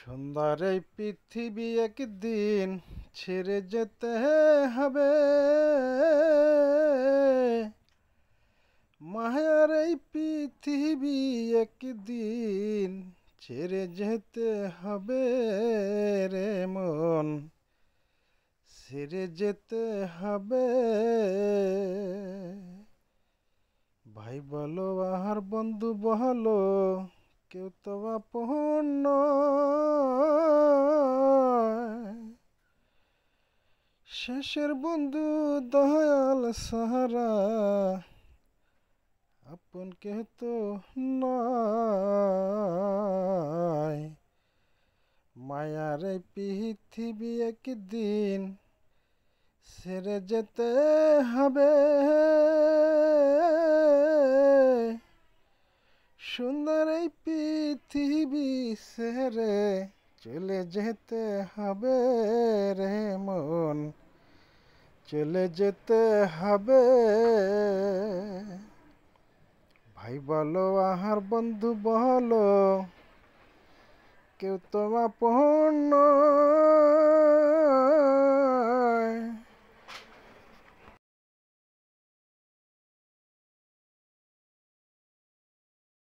সুন্দর এই পৃথিবী একদিন ছেড়ে যেতে হবে। মায়ার এই পৃথিবী একদিন ছেড়ে যেতে হবে রে মন, ছেড়ে যেতে হবে। ভাই বলো আর বন্ধু বলো, কেউ তো আপন নয়। শেষের বন্ধু দয়াল সাহারা, আপন কেহ তো নয়। মায়ার এই পৃথিবী একদিন ছেড়ে যেতে হবে। সুন্দর এই পৃথিবী ছেড়ে চলে যেতে হবে রে মন, চলে যেতে হবে। ভাই বলো আহার বন্ধু বলো, কেউ তো আপন নয়।